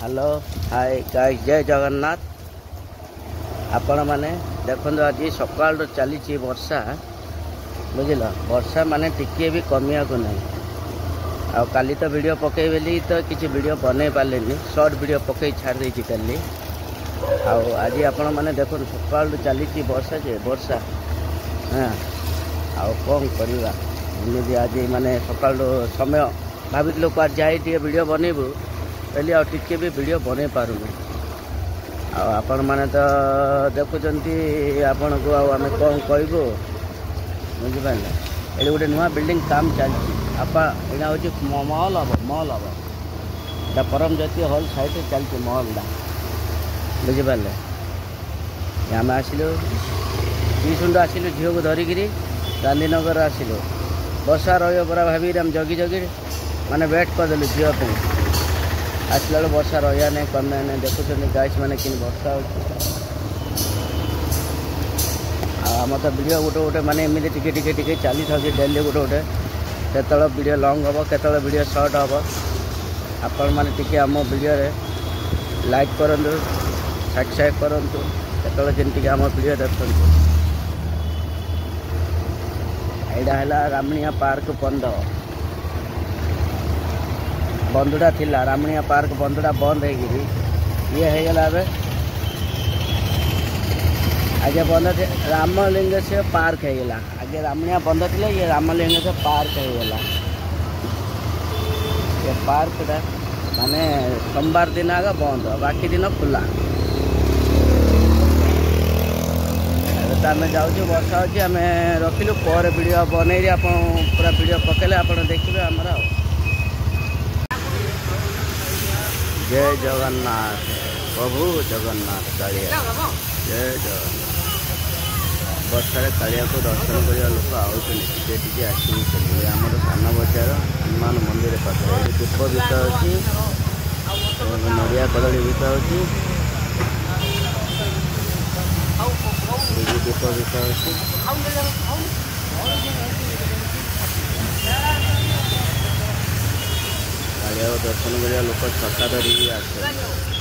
Hello hi guys जय जगन्नाथ। आपण माने देखो आज सकाल चली वर्षा बुझल वर्षा माने टिके भी कमिया को नहीं। आ काली तो वीडियो पकई बेली तो किसी वीडियो बन पारे शॉर्ट वीडियो पकई छाड़ देती काली। आज आपण माने देखो सकाल चली वर्षा जे वर्षा हाँ आउ कौन करवा एमती आज माने सकाल समय भाभी लोग आज जाए वीडियो बनइबू पहले आ टिके भी वीडियो बन पारुनी। आपण माने तो देखुंत आपण को आम कौन कहबू बुझिपारे ये गोटे नुआ बिल्डिंग काम चलती यहाँ हूँ मॉल हम परम जातीय हॉल साइड चलती मॉलटा बुझिपारे। आम आसिलु टीसुंड आसिलु झील को धरिकी गांधीनगर आसिलु वर्षा रही परा भाभी आम जगी जगी माने वेट करदेलु झील आसला बेलू वर्षा रहा नहीं कमे नहीं देखुं गाइस मैंने कि वर्षा आम तो वीडियो गोटे गोटे माने एमती टिके चली था डेली गोटे गोटे केतल वीडियो लॉन्ग हम केतल वीडियो शॉर्ट हम आपण मैंने टिके आम वीडियो लाइक करूँ सब्सक्राइब करूँ केतल जमी आम वीडियो देखु। यहाँ है रामणिया पार्क बंधुटा थिला रामणिया पार्क बंधुटा बंद ये होगला आगे बंद रामलिंग से पार्क होगला आगे रामणिया बंद थी ये रामलिंग से पार्क होगला। ये पार्कटा माने सोमवार दिन आगे बंद बाकी दिन खुला। तो आम जाऊँ वर्षा अच्छी आम रखिलु पर वीडियो बनई आप पूरा वीडियो पकेले आप देखिए आमर जय जगन्नाथ प्रभु जगन्नाथ कालिया जय जगन्नाथ। वर्षा कालिया को दर्शन करने लोक आगे आसमी आमर सान बजार हनुमान मंदिर पाखे दीप भीत अच्छी नड़िया कदली भीत अच्छी दीप भीत अच्छी कालिया दर्शन करने लोक छता धरिकी आस।